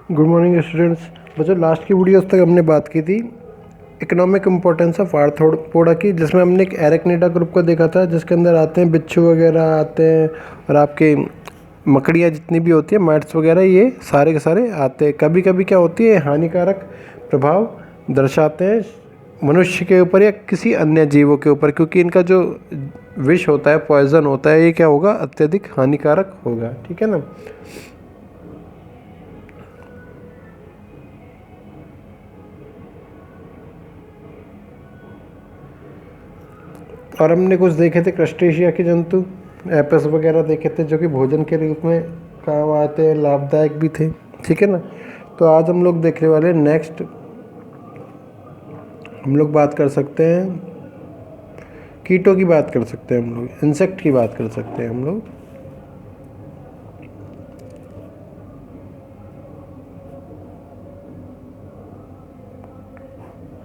Good morning students. बच्चों, last की videos तक हमने बात की थी इकोनॉमिक इम्पोर्टेंस ऑफ आर्थ्रोपोडा की, जिसमें हमने एक एरेक्निडा ग्रुप को देखा था, जिसके अंदर आते हैं बिच्छू वगैरह आते हैं और आपके मकड़ियाँ जितनी भी होती है, मैट्स वगैरह, ये सारे के सारे आते हैं। कभी कभी क्या होती है, हानिकारक प्रभाव दर्शाते हैं मनुष्य के ऊपर या किसी अन्य जीवों के ऊपर, क्योंकि इनका जो विष होता है, पॉइजन होता है, ये क्या होगा, अत्यधिक हानिकारक होगा। ठीक है ना। और हमने कुछ देखे थे क्रस्टेशिया के जंतु, एपस वगैरह देखे थे, जो कि भोजन के रूप में काम आते हैं, लाभदायक भी थे। ठीक है ना। तो आज हम लोग देखने वाले नेक्स्ट, हम लोग बात कर सकते हैं कीटों की, बात कर सकते हैं हम लोग, इंसेक्ट की बात कर सकते हैं हम लोग।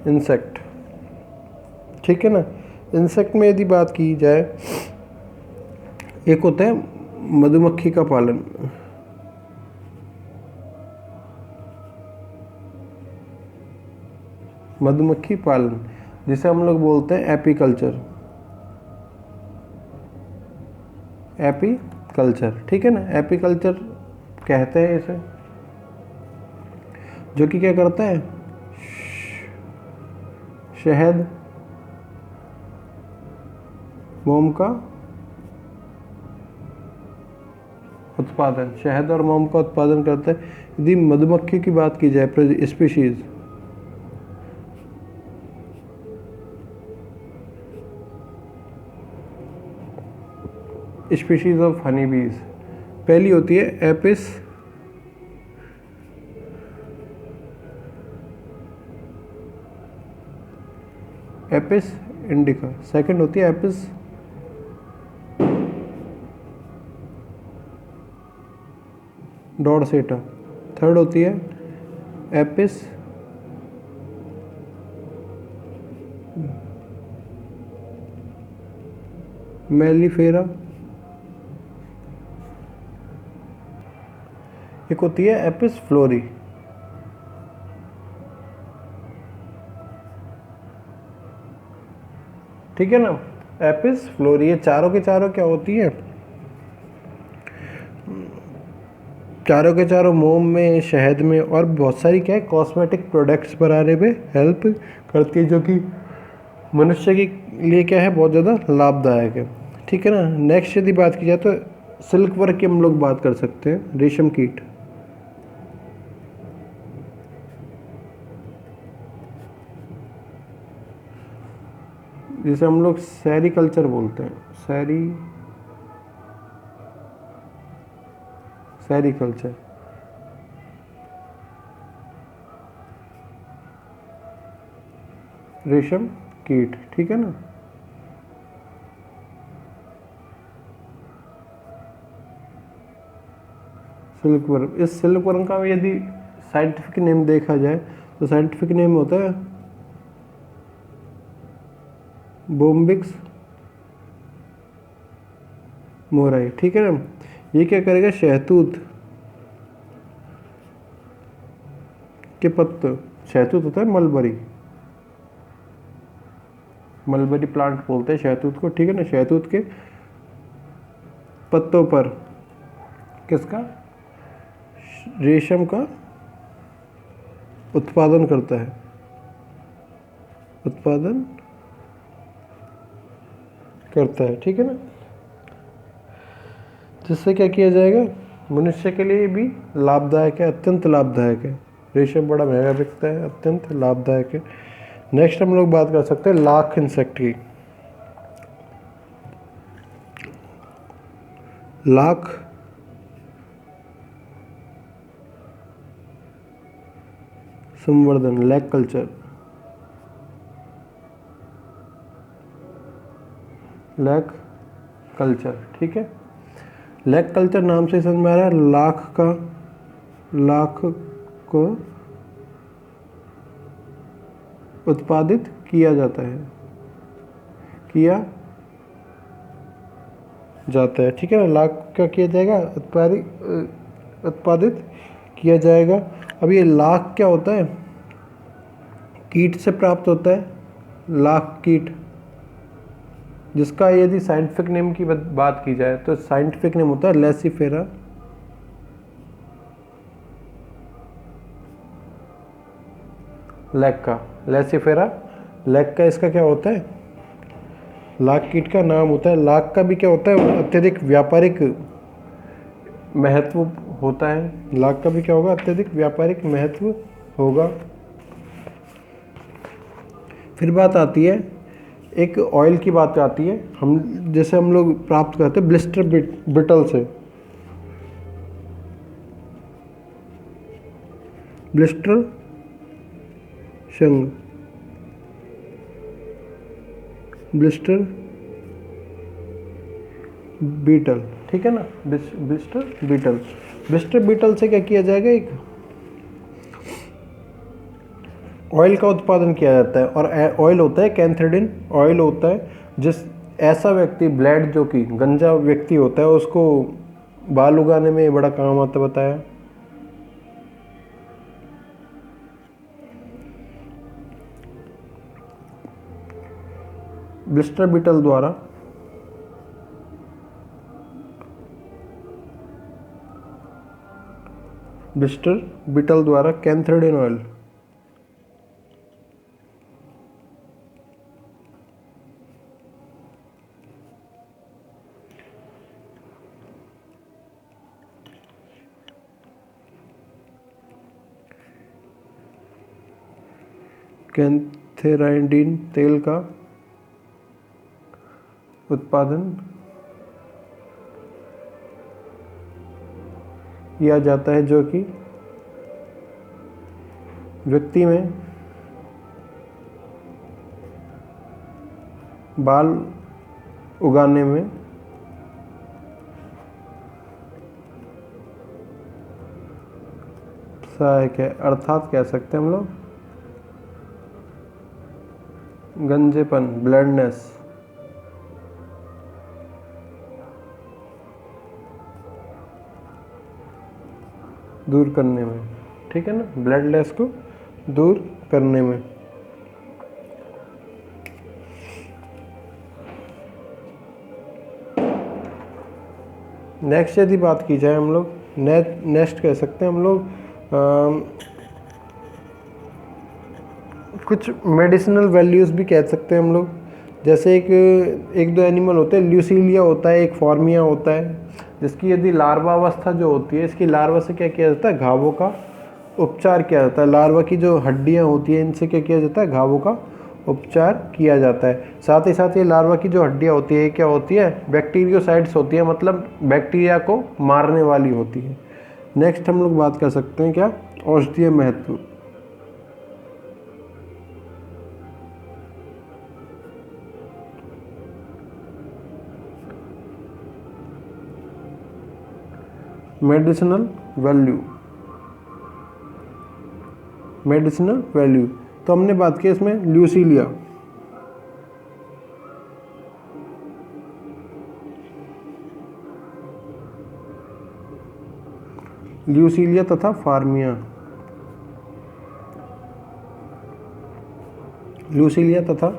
इंसेक्ट, ठीक है ना। इंसेक्ट में यदि बात की जाए, एक होता है मधुमक्खी का पालन। मधुमक्खी पालन जिसे हम लोग बोलते हैं एपीकल्चर। एपीकल्चर, ठीक है ना। एपीकल्चर कहते हैं इसे, जो कि क्या करता है, शहद, मोम का उत्पादन, शहद और मोम का उत्पादन करता है। यदि मधुमक्खी की बात की जाए, स्पीशीज, स्पीशीज ऑफ हनी बीज, पहली होती है एपिस इंडिका, सेकंड होती है एपिस डॉर्सेटा, थर्ड होती है एपिस मेलिफेरा, एक होती है एपिस फ्लोरी। ठीक है ना। एपिस फ्लोरी, ये चारों के चारों क्या होती है, चारों के चारों मोम में, शहद में और बहुत सारी क्या है, कॉस्मेटिक प्रोडक्ट्स बनाने में हेल्प करती है, जो कि मनुष्य के लिए क्या है, बहुत ज़्यादा लाभदायक है। ठीक है ना। नेक्स्ट यदि बात की जाए तो सिल्क वर्क की हम लोग बात कर सकते हैं, रेशम कीट। जिसे हम लोग सेरीकल्चर बोलते हैं, सेरीकल्चर। रेशम कीट, ठीक है ना। सिल्क वर्म, इस सिल्क वर्म का यदि साइंटिफिक नेम देखा जाए तो साइंटिफिक नेम होता है बोम्बिक्स मोराई। ठीक है ना। ये क्या करेगा, शहतूत के पत्ते, शहतूत होता है मलबरी प्लांट बोलते हैं शहतूत को। ठीक है ना। शहतूत के पत्तों पर किसका, रेशम का उत्पादन करता है, ठीक है ना। जिससे क्या किया जाएगा, मनुष्य के लिए भी लाभदायक है, अत्यंत लाभदायक है। रेशम बड़ा महंगा बिकता है, अत्यंत लाभदायक है। नेक्स्ट हम लोग बात कर सकते हैं लाख इंसेक्ट की। लाख संवर्धन, लैक कल्चर, ठीक है। लैक कल्चर नाम से समझ में आ रहा है, लाख को उत्पादित किया जाता है, ठीक है ना। लाख क्या किया जाएगा, उत्पादित किया जाएगा। अब ये लाख क्या होता है? कीट से प्राप्त होता है, लाख कीट, जिसका यदि साइंटिफिक नेम की बात की जाए तो साइंटिफिक नेम होता है लैसीफेरा लैक्का। लैसीफेरा लैक्का इसका क्या होता है? लाख कीट का नाम होता है। लाख का भी क्या होता है? अत्यधिक व्यापारिक महत्व होता है। लाख का भी क्या होगा? अत्यधिक व्यापारिक महत्व होगा। फिर बात आती है एक ऑयल की बात आती है, हम लोग प्राप्त करते हैं ब्लिस्टर बिटल से। ब्लिस्टर शंग, ब्लिस्टर बीटल, ठीक है ना, ब्लिस्टर बीटल। ब्लिस्टर बीटल से क्या किया जाएगा? एक ऑयल का उत्पादन किया जाता है, और ऑयल होता है कैंथेरिडीन ऑयल होता है। जिस ऐसा व्यक्ति ब्लैड जो कि गंजा व्यक्ति होता है उसको बाल उगाने में बड़ा काम आता है, बताया। ब्लिस्टर बीटल द्वारा कैंथेरिडीन ऑयल कैंथेराइडिन तेल का उत्पादन किया जाता है, जो कि व्यक्ति में बाल उगाने में सहायक है। अर्थात कह सकते हैं हम लोग गंजेपन, ब्लैंडनेस दूर करने में, ठीक है ना, ब्लडलेस को दूर करने में। नेक्स्ट यदि बात की जाए हम लोग नेक्स्ट कह सकते हैं हम लोग कुछ मेडिसिनल वैल्यूज़ भी कह सकते हैं हम लोग। जैसे एक दो एनिमल होते हैं, ल्यूसीलिया होता है, एक फॉर्मिया होता है, जिसकी यदि लार्वा अवस्था जो होती है, इसकी लार्वा से क्या किया जाता है? घावों का उपचार किया जाता है। लार्वा की जो हड्डियां होती हैं इनसे क्या किया जाता है? घावों का उपचार किया जाता है। साथ ही साथ ये लार्वा की जो हड्डियां होती है क्या होती है? बैक्टीरियोसाइड्स होती है, मतलब बैक्टीरिया को मारने वाली होती है। नेक्स्ट हम लोग बात कर सकते हैं क्या? औषधीय महत्व। मेडिसिनल वैल्यू तो हमने बात की इसमें ल्यूसीलिया तथा फॉर्मिया। ल्यूसीलिया तथा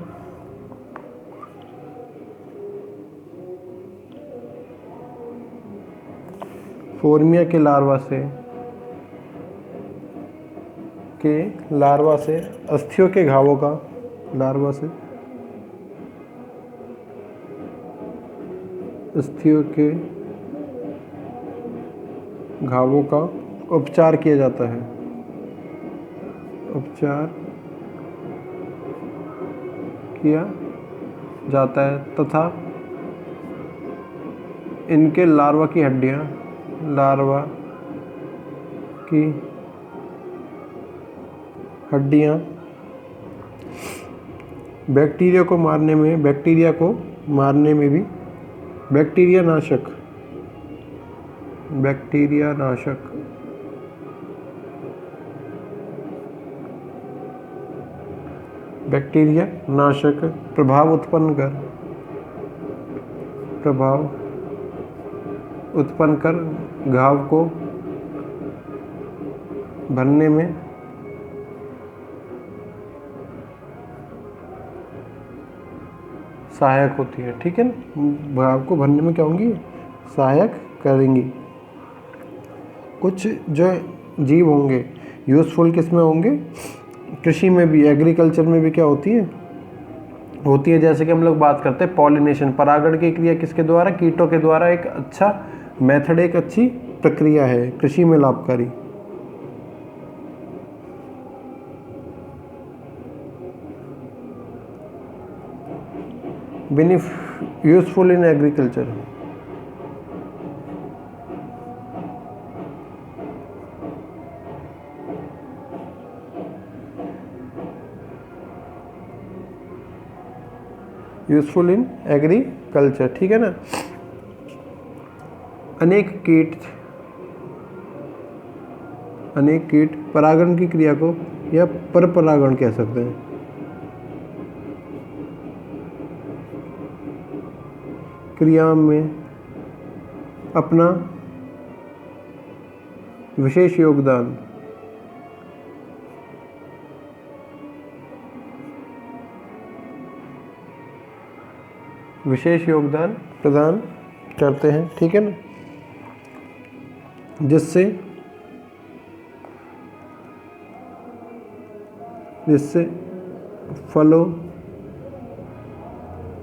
फॉर्मिया के लार्वा से अस्थियों के घावों का अस्थियों के घावों का उपचार किया जाता है। तथा इनके लार्वा की हड्डियां बैक्टीरिया को मारने में भी बैक्टीरिया नाशक प्रभाव उत्पन्न कर घाव को भरने में सहायक होती है। ठीक है ना, भाव को भरने में क्या होंगी, सहायक करेंगी। कुछ जो जीव होंगे यूज़फुल किस में होंगे, कृषि में भी, एग्रीकल्चर में भी क्या होती है जैसे कि हम लोग बात करते हैं पॉलिनेशन, परागण की क्रिया किसके द्वारा, कीटों के द्वारा। एक अच्छा मेथड, एक अच्छी प्रक्रिया है, कृषि में लाभकारी। Useful in agriculture, useful in agriculture. ठीक है ना। अनेक कीट परागण की क्रिया को या परपरागण कह सकते हैं। क्रिया में अपना विशेष योगदान प्रदान करते हैं। ठीक है ना, जिससे फलों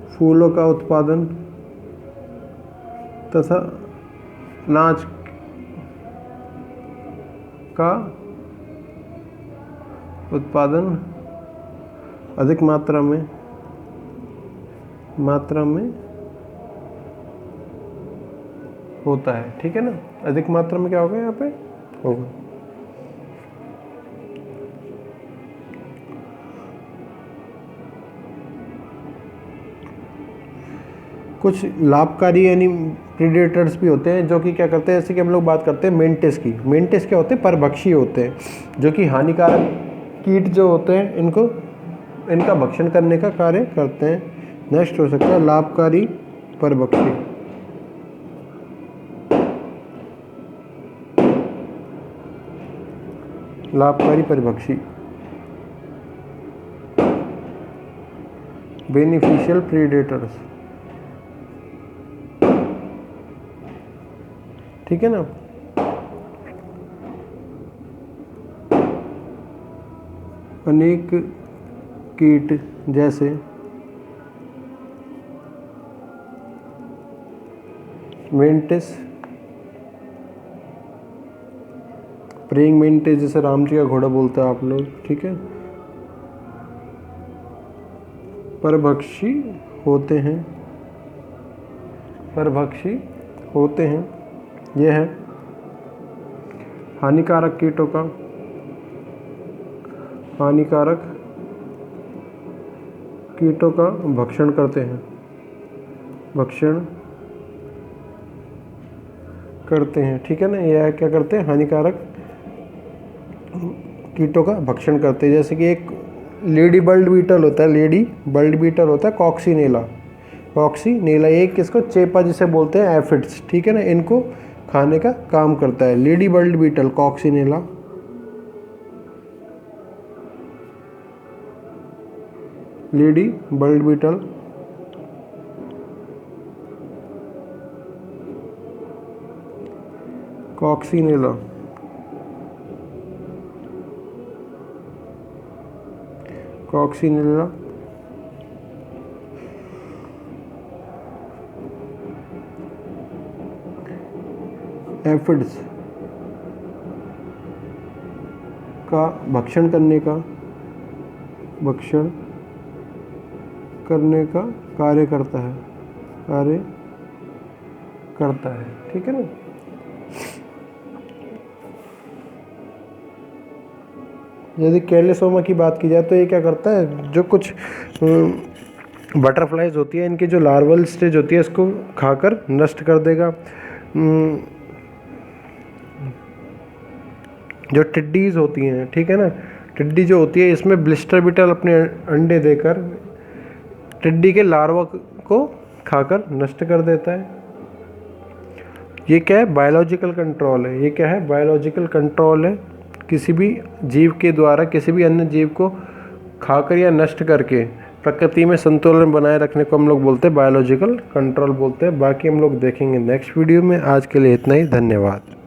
फूलों का उत्पादन तथा अनाज का उत्पादन अधिक मात्रा में होता है। ठीक है ना, अधिक मात्रा में क्या होगा, यहाँ पे होगा। कुछ लाभकारी यानी प्रीडेटर्स भी होते हैं जो कि क्या करते हैं, जैसे कि हम लोग बात करते हैं मेंटिस की। मेंटिस क्या होते हैं, परभक्षी होते हैं, जो कि हानिकारक कीट जो होते हैं इनका भक्षण करने का कार्य करते हैं। नेक्स्ट हो सकता है लाभकारी परभक्षी। लाभकारी परभक्षी, बेनिफिशियल प्रीडेटर्स। ठीक है ना। अनेक कीट जैसे मेंटिस, प्रेइंग मेंटिस, जैसे राम जी का घोड़ा बोलते हैं आप लोग। ठीक है, परभक्षी होते हैं। यह है हानिकारक कीटों का भक्षण करते हैं। ठीक है ना, यह क्या करते हैं, हानिकारक कीटों का भक्षण करते हैं। जैसे कि एक लेडी बर्ड बीटल होता है, कॉक्सीनेला, एक किसको, चेपा जिसे बोलते हैं, एफिड्स। ठीक है ना, इनको खाने का काम करता है ladybird beetle, coccinella. Ladybird beetle coccinella aphids का भक्षण करने का कार्य करता है। ठीक है ना। यदि कैलिसोमा की बात की जाए तो ये क्या करता है, जो कुछ बटरफ्लाइज होती है, इनकी जो लार्वल स्टेज होती है इसको खाकर नष्ट कर देगा। जो टिड्डीज होती हैं, ठीक है ना, टिड्डी जो होती है इसमें ब्लिस्टर बीटल अपने अंडे देकर टिड्डी के लार्वा को खाकर नष्ट कर देता है। ये क्या है, बायोलॉजिकल कंट्रोल है। किसी भी जीव के द्वारा किसी भी अन्य जीव को खाकर या नष्ट करके प्रकृति में संतुलन बनाए रखने को हम लोग बोलते हैं बायोलॉजिकल कंट्रोल बोलते हैं। बाकी हम लोग देखेंगे नेक्स्ट वीडियो में। आज के लिए इतना ही, धन्यवाद।